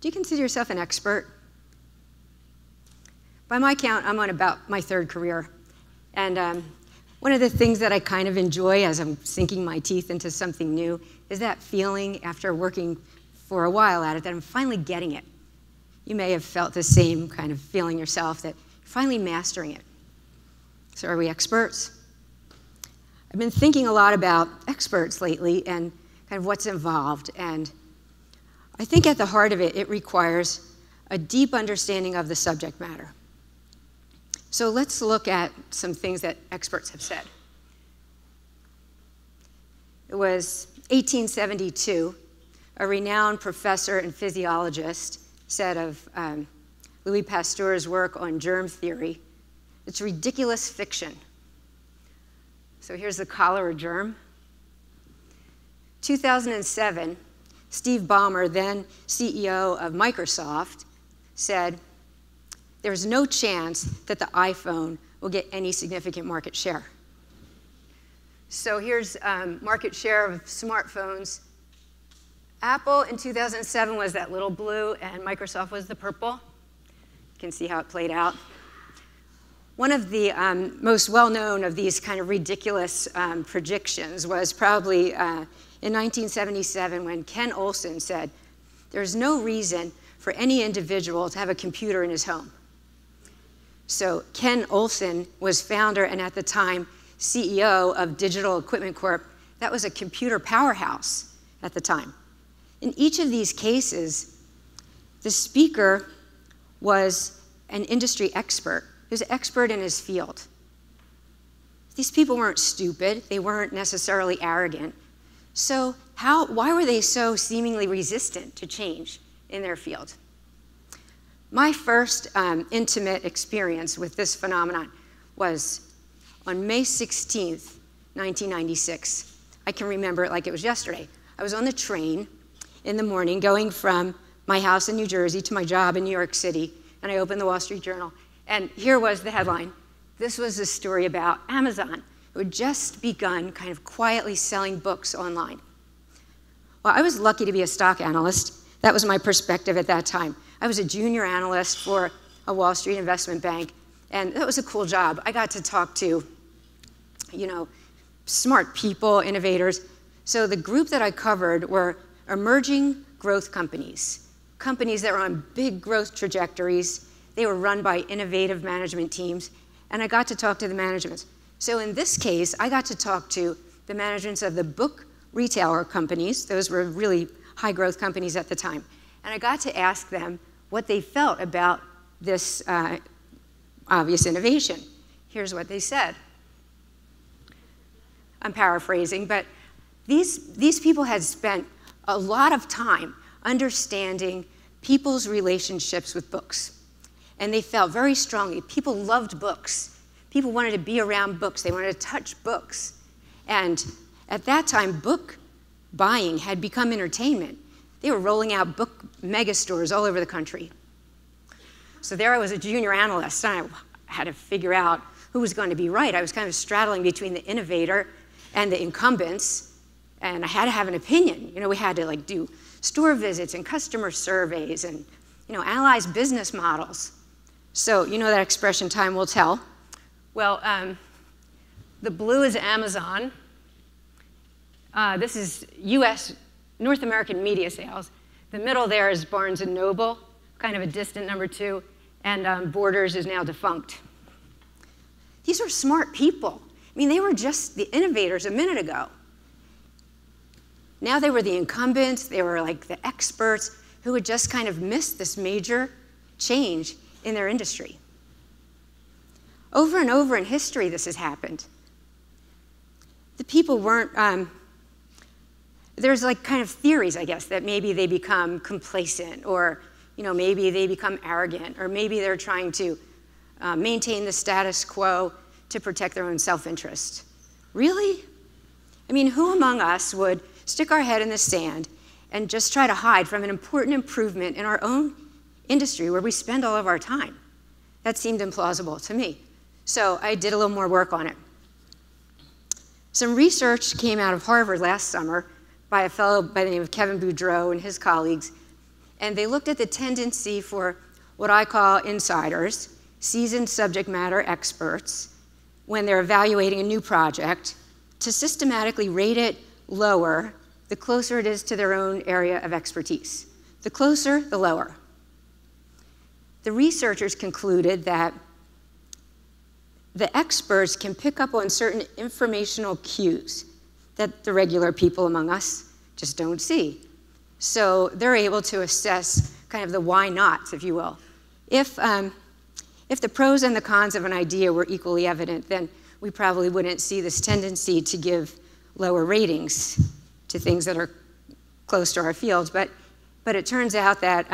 Do you consider yourself an expert? By my count, I'm on about my third career. And one of the things that I kind of enjoy as I'm sinking my teeth into something new is that feeling after working for a while at it that I'm finally getting it. You may have felt the same kind of feeling yourself, that you're finally mastering it. So are we experts? I've been thinking a lot about experts lately and kind of what's involved. And I think at the heart of it, it requires a deep understanding of the subject matter. So let's look at some things that experts have said. It was 1872, a renowned professor and physiologist said of Louis Pasteur's work on germ theory, it's ridiculous fiction. So here's the cholera germ. 2007, Steve Ballmer, then CEO of Microsoft, said, there's no chance that the iPhone will get any significant market share. So here's market share of smartphones. Apple in 2007 was that little blue, and Microsoft was the purple. You can see how it played out. One of the most well-known of these kind of ridiculous predictions was probably in 1977 when Ken Olsen said, there's no reason for any individual to have a computer in his home. So Ken Olsen was founder and at the time CEO of Digital Equipment Corp. That was a computer powerhouse at the time. In each of these cases, the speaker was an industry expert. He was an expert in his field. These people weren't stupid. They weren't necessarily arrogant. So why were they so seemingly resistant to change in their field? My first intimate experience with this phenomenon was on May 16th, 1996. I can remember it like it was yesterday. I was on the train in the morning going from my house in New Jersey to my job in New York City, and I opened the Wall Street Journal. And here was the headline. This was a story about Amazon, who had just begun kind of quietly selling books online. Well, I was lucky to be a stock analyst. That was my perspective at that time. I was a junior analyst for a Wall Street investment bank, and that was a cool job. I got to talk to, smart people, innovators. So the group that I covered were emerging growth companies, companies that were on big growth trajectories. They were run by innovative management teams, and I got to talk to the managements. So in this case, I got to talk to the managements of the book retailer companies. Those were really high growth companies at the time. And I got to ask them what they felt about this obvious innovation. Here's what they said. I'm paraphrasing, but these people had spent a lot of time understanding people's relationships with books. And they felt very strongly, people loved books. People wanted to be around books. They wanted to touch books. And at that time, book buying had become entertainment. They were rolling out book megastores all over the country. So there I was a junior analyst, and I had to figure out who was going to be right. I was kind of straddling between the innovator and the incumbents, and I had to have an opinion. We had to do store visits and customer surveys and analyze business models. So that expression, time will tell. Well, the blue is Amazon. This is US, North American media sales. The middle there is Barnes & Noble, kind of a distant number 2, and Borders is now defunct. These are smart people. They were just the innovators a minute ago. Now they were the incumbents, they were like the experts who had just kind of missed this major change in their industry. Over and over in history, this has happened. The people weren't, there's kind of theories, I guess, that maybe they become complacent, or maybe they become arrogant, or maybe they're trying to maintain the status quo to protect their own self-interest. Really? Who among us would stick our head in the sand and just try to hide from an important improvement in our own industry where we spend all of our time? That seemed implausible to me. So I did a little more work on it. Some research came out of Harvard last summer by a fellow by the name of Kevin Boudreau and his colleagues, And they looked at the tendency for what I call insiders, seasoned subject matter experts, when they're evaluating a new project, to systematically rate it lower the closer it is to their own area of expertise. The closer, the lower. The researchers concluded that the experts can pick up on certain informational cues that the regular people among us just don't see. So they're able to assess kind of the why nots, if you will. If the pros and the cons of an idea were equally evident, then we probably wouldn't see this tendency to give lower ratings to things that are close to our fields. But it turns out that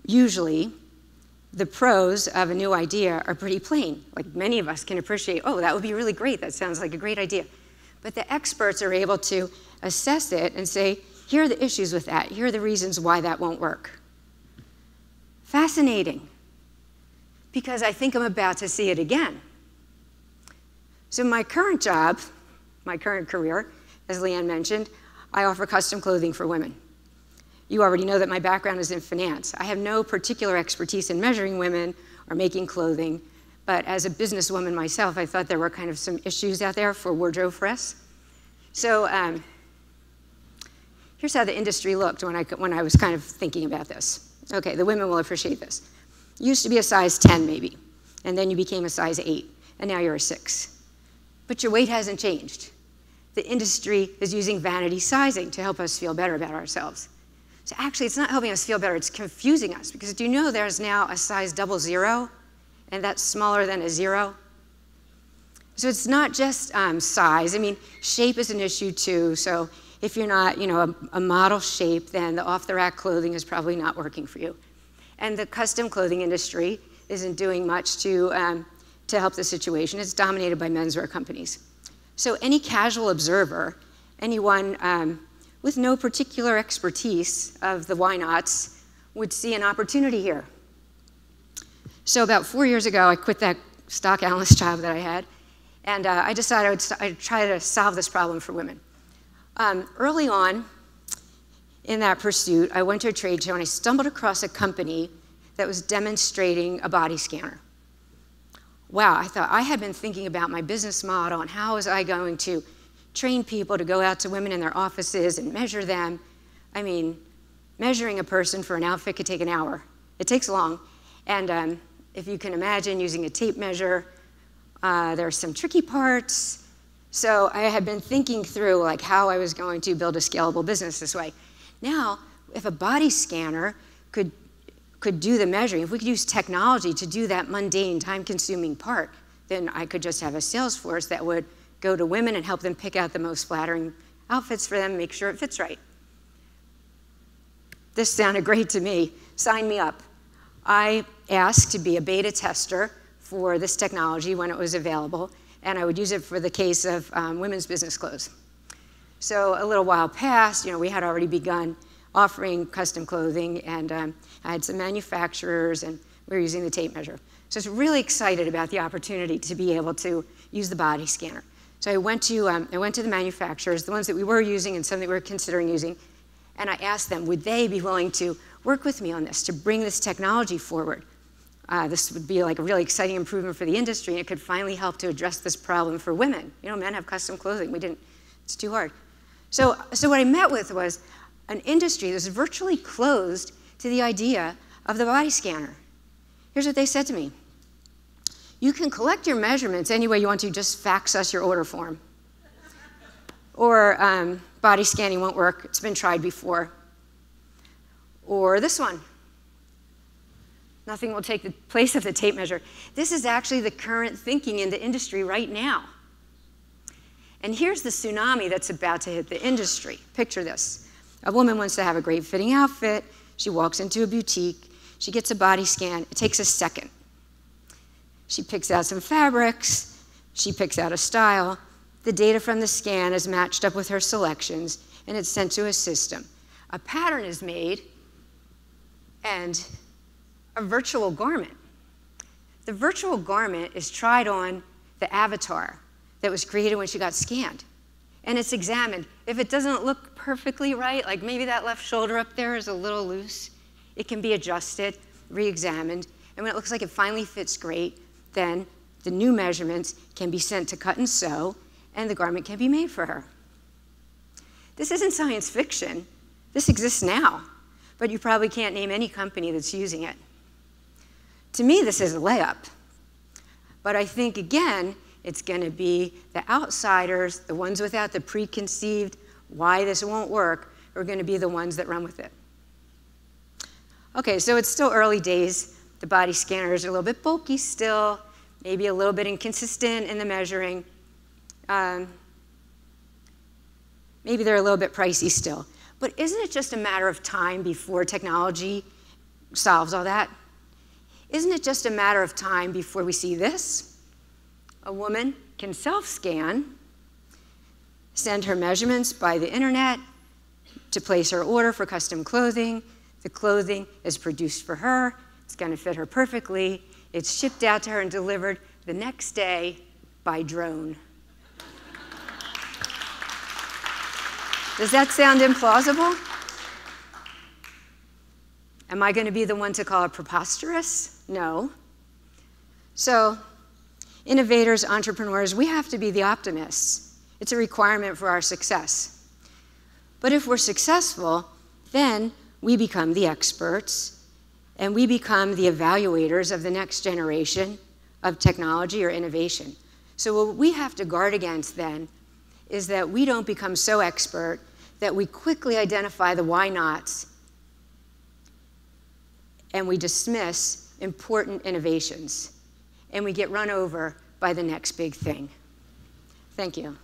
usually the pros of a new idea are pretty plain. Like many of us can appreciate, oh, that would be really great. That sounds like a great idea. But the experts are able to assess it and say, here are the issues with that. Here are the reasons why that won't work. Fascinating, because I think I'm about to see it again. So my current job, my current career, as Leanne mentioned, I offer custom clothing for women. You already know that my background is in finance. I have no particular expertise in measuring women or making clothing, but as a businesswoman myself, I thought there were kind of some issues out there for wardrobe for us. So here's how the industry looked when I was kind of thinking about this. Okay, the women will appreciate this. You used to be a size 10 maybe, and then you became a size 8, and now you're a 6. But your weight hasn't changed. The industry is using vanity sizing to help us feel better about ourselves. So actually, it's not helping us feel better, it's confusing us, because do you know there's now a size 00, and that's smaller than a 0? So it's not just size. I mean, shape is an issue too. So if you're not, a model shape, then the off-the-rack clothing is probably not working for you. And the custom clothing industry isn't doing much to help the situation. It's dominated by menswear companies. So any casual observer, anyone with no particular expertise of the why nots, would see an opportunity here. So about 4 years ago, I quit that stock analyst job that I had, and I decided I'd try to solve this problem for women. Early on in that pursuit, I went to a trade show and I stumbled across a company that was demonstrating a body scanner. Wow, I thought I had been thinking about my business model and how was I going to train people to go out to women in their offices and measure them. I mean, measuring a person for an outfit could take an hour. It takes long. And if you can imagine using a tape measure, there are some tricky parts. So I had been thinking through like how I was going to build a scalable business this way. Now, if a body scanner could do the measuring, if we could use technology to do that mundane, time-consuming part, then I could just have a sales force that would go to women and help them pick out the most flattering outfits for them and make sure it fits right. This sounded great to me. Sign me up. I asked to be a beta tester for this technology when it was available, and I would use it for the case of women's business clothes. So a little while passed, we had already begun offering custom clothing, and I had some manufacturers, and we were using the tape measure. So I was really excited about the opportunity to be able to use the body scanner. So I went to the manufacturers, the ones that we were using and some that we were considering using, and I asked them, would they be willing to work with me on this, to bring this technology forward? This would be like a really exciting improvement for the industry, and it could finally help to address this problem for women. Men have custom clothing. It's too hard. So what I met with was an industry that's virtually closed to the idea of the body scanner. Here's what they said to me. You can collect your measurements any way you want to, just fax us your order form. Or body scanning won't work, it's been tried before. Or this one. Nothing will take the place of the tape measure. This is actually the current thinking in the industry right now. And here's the tsunami that's about to hit the industry. Picture this. A woman wants to have a great fitting outfit. She walks into a boutique. She gets a body scan. It takes a second. She picks out some fabrics. She picks out a style. The data from the scan is matched up with her selections, and it's sent to a system. A pattern is made, and a virtual garment. The virtual garment is tried on the avatar that was created when she got scanned. and it's examined. If it doesn't look perfectly right, like maybe that left shoulder up there is a little loose, it can be adjusted, re-examined, and when it looks like it finally fits great, then the new measurements can be sent to cut and sew, and the garment can be made for her. This isn't science fiction. This exists now, but you probably can't name any company that's using it. To me, this is a layup. But I think, again, it's going to be the outsiders, the ones without the preconceived why this won't work, are going to be the ones that run with it. Okay, so it's still early days. The body scanners are a little bit bulky still, maybe a little bit inconsistent in the measuring. Maybe they're a little bit pricey still. But isn't it just a matter of time before technology solves all that? Isn't it just a matter of time before we see this? A woman can self-scan, send her measurements by the internet to place her order for custom clothing. The clothing is produced for her. It's going to fit her perfectly. It's shipped out to her and delivered the next day by drone. Does that sound implausible? Am I going to be the one to call it preposterous? No. So, innovators, entrepreneurs, we have to be the optimists. It's a requirement for our success. But if we're successful, then we become the experts, and we become the evaluators of the next generation of technology or innovation. So what we have to guard against then is that we don't become so expert that we quickly identify the why nots and we dismiss important innovations and we get run over by the next big thing. Thank you.